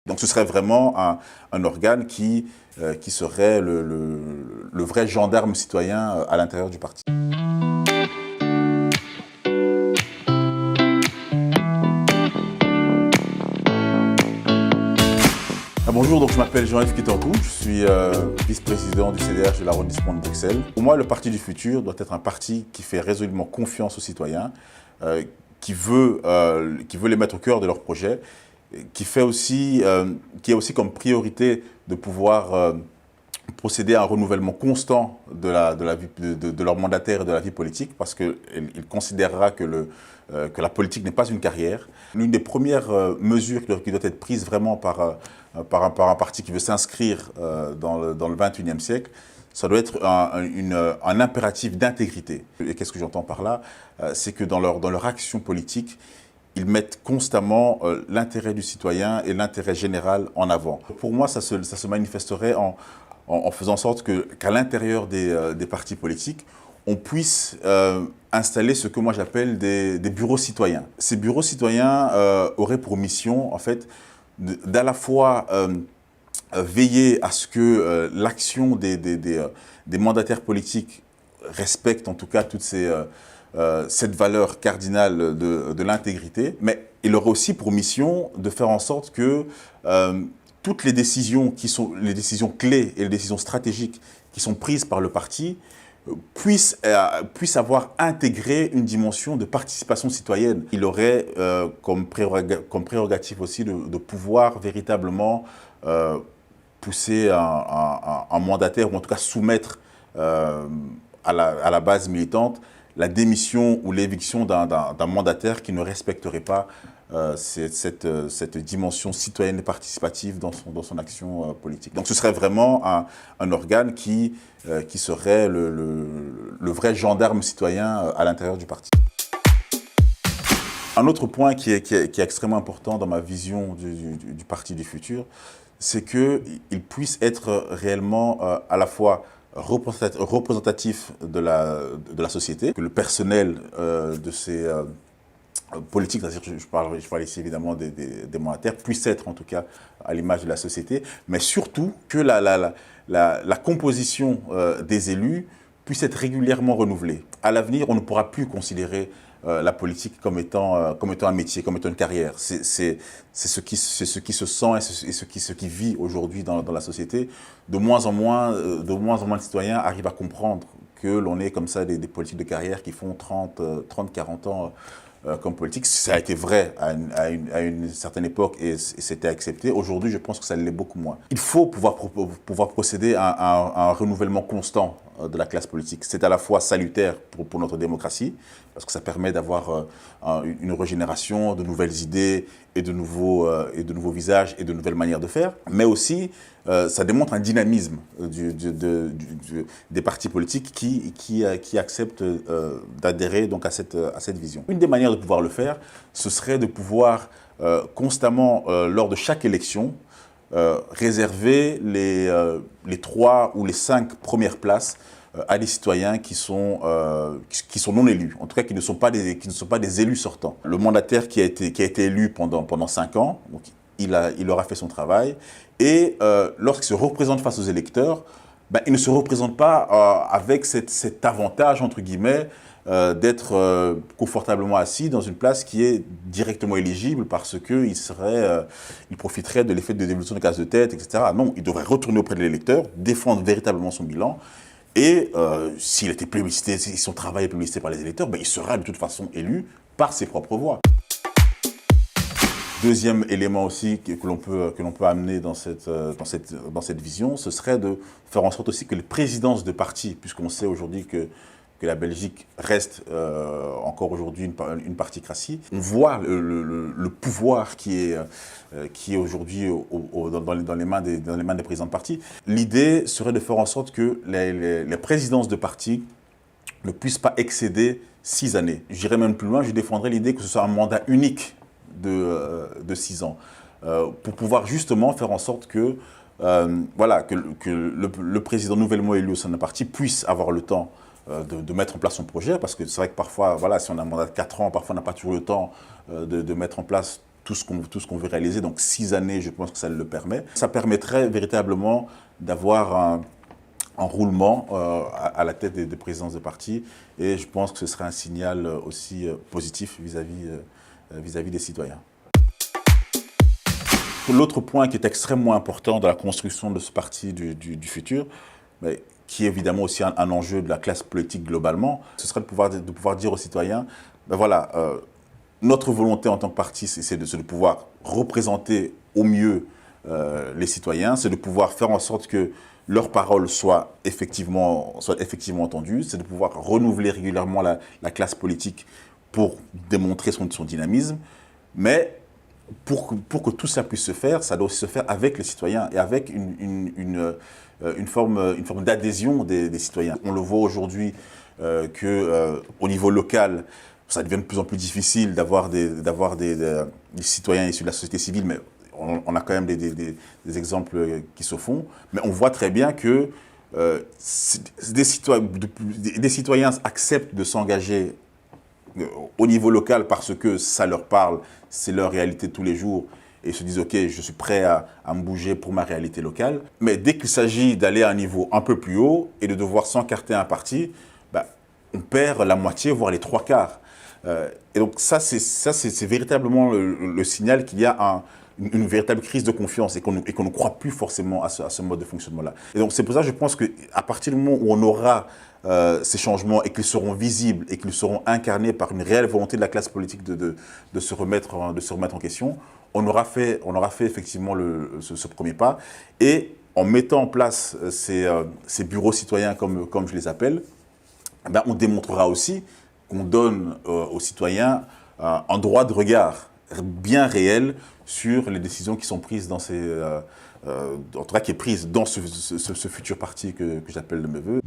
Donc ce serait vraiment un organe qui serait le vrai gendarme citoyen à l'intérieur du parti. Bonjour, donc je m'appelle Jean-Yves Kitangou, je suis vice-président du CDH de l'arrondissement de Bruxelles. Pour moi, le Parti du futur doit être un parti qui fait résolument confiance aux citoyens, qui veut les mettre au cœur de leurs projets, qui a aussi comme priorité de pouvoir procéder à un renouvellement constant de leur mandataire et de la vie politique, parce qu'il considérera que la politique n'est pas une carrière. L'une des premières mesures qui doit être prise vraiment par un parti qui veut s'inscrire dans le 21e siècle, ça doit être un impératif d'intégrité. Et qu'est-ce que j'entends par là? C'est que dans leur action politique, ils mettent constamment l'intérêt du citoyen et l'intérêt général en avant. Pour moi, ça se manifesterait en faisant en sorte qu'à l'intérieur des partis politiques, on puisse installer ce que moi j'appelle des bureaux citoyens. Ces bureaux citoyens auraient pour mission, en fait, d'à la fois veiller à ce que l'action des mandataires politiques respecte en tout cas toute cette valeur cardinale de l'intégrité, mais il aurait aussi pour mission de faire en sorte que toutes les décisions qui sont les décisions clés et les décisions stratégiques qui sont prises par le parti puissent avoir intégré une dimension de participation citoyenne. Il aurait comme prérogative aussi de pouvoir véritablement pousser un mandataire, ou en tout cas soumettre à la base militante la démission ou l'éviction d'un mandataire qui ne respecterait pas cette dimension citoyenne et participative dans son action politique. Donc ce serait vraiment un organe qui serait le vrai gendarme citoyen à l'intérieur du parti. Un autre point qui est extrêmement important dans ma vision du Parti du futur, c'est qu'il puisse être réellement à la fois représentatif de la société, que le personnel de ces politiques, c'est-à-dire je parle ici évidemment des mandataires, puisse être en tout cas à l'image de la société, mais surtout que la composition des élus puisse être régulièrement renouvelée. À l'avenir, on ne pourra plus considérer la politique comme étant un métier, comme étant une carrière. C'est ce qui se sent et ce qui vit aujourd'hui dans la société. De moins en moins de citoyens arrivent à comprendre que l'on est comme ça des politiques de carrière qui font 30, 40 ans comme politique. Ça a été vrai à une certaine époque et c'était accepté. Aujourd'hui, je pense que ça l'est beaucoup moins. Il faut pouvoir procéder à un renouvellement constant de la classe politique. C'est à la fois salutaire pour notre démocratie, parce que ça permet d'avoir une régénération, de nouvelles idées et de nouveaux visages et de nouvelles manières de faire, mais aussi ça démontre un dynamisme des partis politiques qui acceptent d'adhérer donc à cette vision. Une des manières de pouvoir le faire, ce serait de pouvoir constamment, lors de chaque élection, réserver les 3 ou les 5 premières places à des citoyens qui sont non élus, en tout cas qui ne sont pas des élus sortants. Le mandataire qui a été élu pendant 5 ans, donc il aura fait son travail, et lorsqu'il se représente face aux électeurs, il ne se représente pas avec cet avantage, entre guillemets, d'être confortablement assis dans une place qui est directement éligible parce qu'il profiterait de l'effet de dévolution de case de tête, etc. Non, il devrait retourner auprès de l'électeur, défendre véritablement son bilan, et s'il était plébiscité, si son travail est plébiscité par les électeurs, il sera de toute façon élu par ses propres voix. Deuxième élément aussi que l'on peut amener dans cette vision, ce serait de faire en sorte aussi que les présidences de partis, puisqu'on sait aujourd'hui que la Belgique reste encore aujourd'hui une particratie, on voit le pouvoir qui est aujourd'hui dans les mains des présidents de partis. L'idée serait de faire en sorte que les présidences de partis ne puissent pas excéder 6 années. J'irais même plus loin, je défendrais l'idée que ce soit un mandat unique de 6 ans, pour pouvoir justement faire en sorte que le président nouvellement élu au sein d'un parti puisse avoir le temps de mettre en place son projet, parce que c'est vrai que parfois, si on a un mandat de 4 ans, parfois on n'a pas toujours le temps de mettre en place tout ce qu'on veut réaliser. Donc 6 années, je pense que ça le permet. Ça permettrait véritablement d'avoir un roulement à la tête des présidences de partis, et je pense que ce serait un signal aussi positif vis-à-vis des citoyens. L'autre point qui est extrêmement important dans la construction de ce parti du futur, mais qui est évidemment aussi un enjeu de la classe politique globalement, ce serait de pouvoir dire aux citoyens, ben voilà, notre volonté en tant que parti, c'est de pouvoir représenter au mieux les citoyens, c'est de pouvoir faire en sorte que leurs paroles soient effectivement entendues, c'est de pouvoir renouveler régulièrement la classe politique pour démontrer son dynamisme, mais pour que tout ça puisse se faire, ça doit aussi se faire avec les citoyens et avec une forme d'adhésion des citoyens. On le voit aujourd'hui qu'au niveau local, ça devient de plus en plus difficile d'avoir des citoyens issus de la société civile, mais on a quand même des exemples qui se font. Mais on voit très bien que des citoyens acceptent de s'engager au niveau local parce que ça leur parle, c'est leur réalité de tous les jours, et ils se disent « Ok, je suis prêt à me bouger pour ma réalité locale ». Mais dès qu'il s'agit d'aller à un niveau un peu plus haut et de devoir s'encarter un parti, ben, on perd la moitié, voire les 3/4. Et donc ça, c'est véritablement le signal qu'il y a une véritable crise de confiance et qu'on ne croit plus forcément à ce mode de fonctionnement-là. Et donc c'est pour ça que je pense qu'à partir du moment où on aura ces changements et qu'ils seront visibles et qu'ils seront incarnés par une réelle volonté de la classe politique de se remettre en question, on aura fait effectivement ce premier pas. Et en mettant en place ces bureaux citoyens, comme je les appelle, ben on démontrera aussi qu'on donne aux citoyens un droit de regard bien réel sur les décisions qui sont prises en tout cas qui est prise dans ce futur parti que j'appelle de mes voeux.